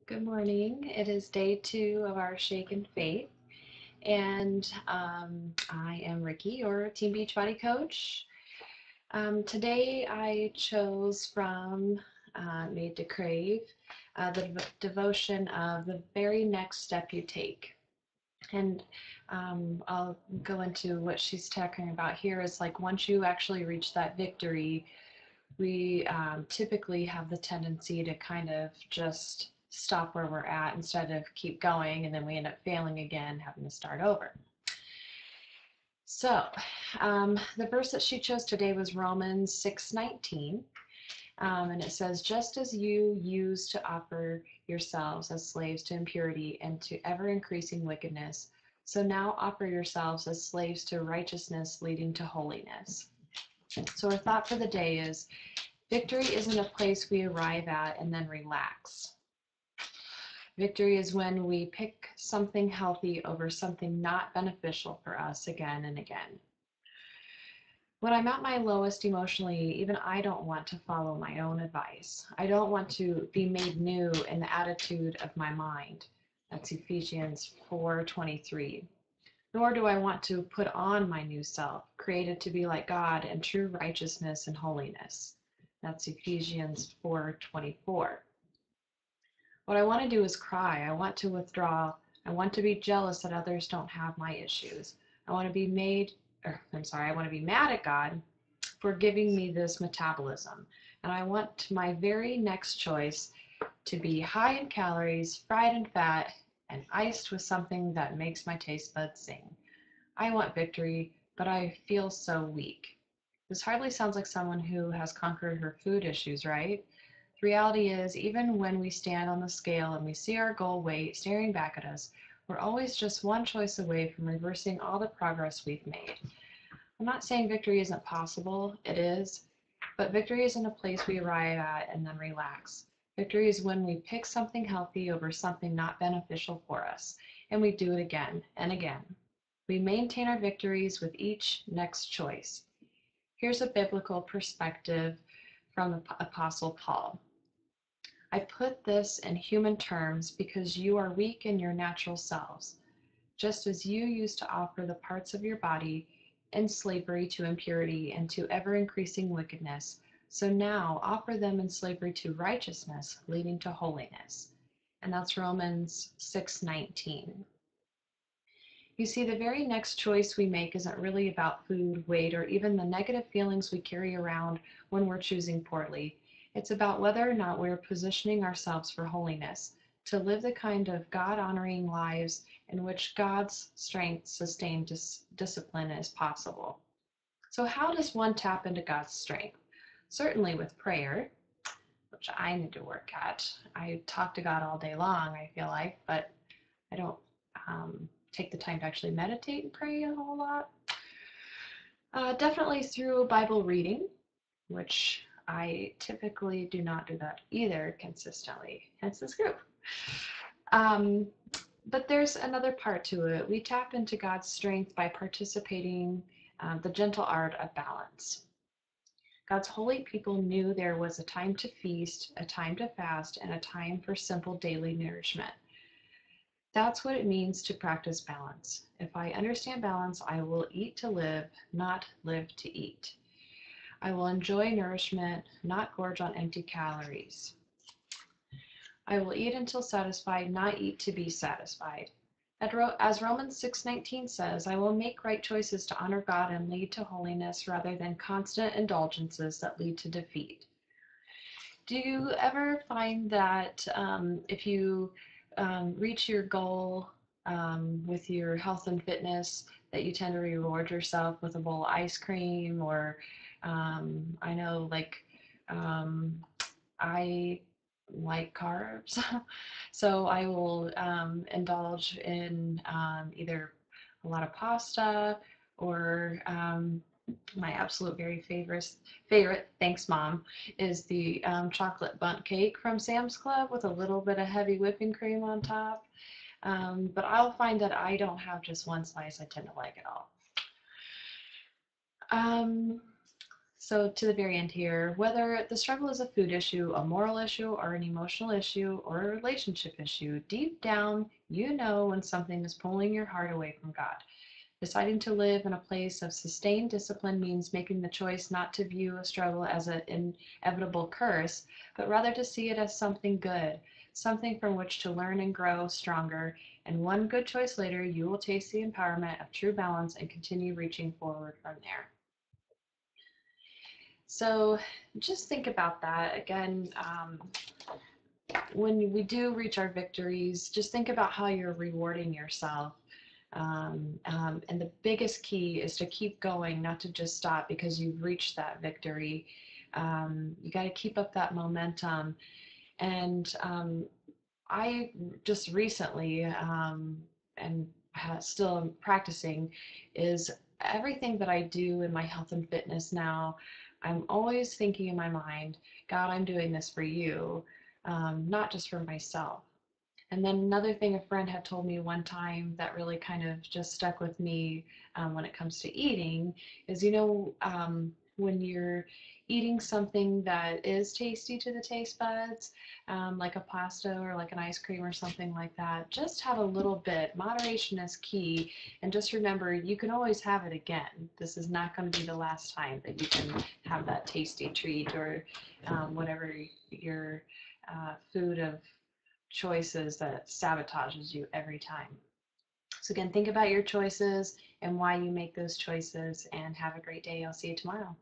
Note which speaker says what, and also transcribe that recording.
Speaker 1: Good morning. It is day 2 of our Shake and Faith, and I am Ricky, your Team Beachbody coach. Today I chose from Made to Crave the devotion of the very next step you take. And I'll go into what she's talking about here is like once you actually reach that victory, we typically have the tendency to kind of just stop where we're at instead of keep going, and then we end up failing again, having to start over. So the verse that she chose today was Romans 6:19, and it says, just as you used to offer yourselves as slaves to impurity and to ever-increasing wickedness, so now offer yourselves as slaves to righteousness leading to holiness. So our thought for the day is, victory isn't a place we arrive at and then relax. Victory is when we pick something healthy over something not beneficial for us again and again. When I'm at my lowest emotionally, even I don't want to follow my own advice. I don't want to be made new in the attitude of my mind. That's Ephesians 4:23. Nor do I want to put on my new self, created to be like God in true righteousness and holiness. That's Ephesians 4:24. What I want to do is cry. I want to withdraw. I want to be jealous that others don't have my issues. I want to be I want to be mad at God for giving me this metabolism. And I want my very next choice to be high in calories, fried in fat, and iced with something that makes my taste buds sing. I want victory, but I feel so weak. This hardly sounds like someone who has conquered her food issues, right? The reality is, even when we stand on the scale and we see our goal weight staring back at us, we're always just one choice away from reversing all the progress we've made. I'm not saying victory isn't possible, it is, but victory isn't a place we arrive at and then relax. Victory is when we pick something healthy over something not beneficial for us, and we do it again and again. We maintain our victories with each next choice. Here's a biblical perspective from Apostle Paul. I put this in human terms because you are weak in your natural selves, just as you used to offer the parts of your body in slavery to impurity and to ever-increasing wickedness, so now offer them in slavery to righteousness, leading to holiness. And that's Romans 6:19. You see, the very next choice we make isn't really about food, weight, or even the negative feelings we carry around when we're choosing poorly. It's about whether or not we're positioning ourselves for holiness, to live the kind of God-honoring lives in which God's strength sustained discipline is possible. So how does one tap into God's strength? Certainly with prayer, which I need to work at. I talk to God all day long, I feel like, but I don't take the time to actually meditate and pray a whole lot. Definitely through Bible reading, which I typically do not do that either consistently, hence this group. Um, but there's another part to it. We tap into God's strength by participating the gentle art of balance. God's holy people knew there was a time to feast, a time to fast, and a time for simple daily nourishment. That's what it means to practice balance. If I understand balance, I will eat to live, not live to eat. I will enjoy nourishment, not gorge on empty calories. I will eat until satisfied, not eat to be satisfied. As Romans 6:19 says, I will make right choices to honor God and lead to holiness rather than constant indulgences that lead to defeat. Do you ever find that if you reach your goal with your health and fitness, that you tend to reward yourself with a bowl of ice cream, or I know I like carbs, so I will indulge in either a lot of pasta or my absolute very favorite, thanks mom, is the chocolate bundt cake from Sam's Club with a little bit of heavy whipping cream on top. But I'll find that I don't have just one slice. I tend to like it all. Um, So to the very end here, whether the struggle is a food issue, a moral issue, or an emotional issue, or a relationship issue, deep down, you know when something is pulling your heart away from God. Deciding to live in a place of sustained discipline means making the choice not to view a struggle as an inevitable curse, but rather to see it as something good, something from which to learn and grow stronger. And one good choice later, you will taste the empowerment of true balance and continue reaching forward from there. So just think about that again. When we do reach our victories, just think about how you're rewarding yourself. And the biggest key is to keep going, not to just stop because you've reached that victory. You got to keep up that momentum. And I just recently, and still practicing, is everything that I do in my health and fitness now, I'm always thinking in my mind, God, I'm doing this for you, not just for myself. And then another thing a friend had told me one time that really kind of just stuck with me when it comes to eating is, when you're eating something that is tasty to the taste buds, like a pasta or like an ice cream or something like that, just have a little bit. Moderation is key. And just remember, you can always have it again. This is not going to be the last time that you can have that tasty treat or whatever your food of choices that sabotages you every time. So again, think about your choices and why you make those choices, and have a great day. I'll see you tomorrow.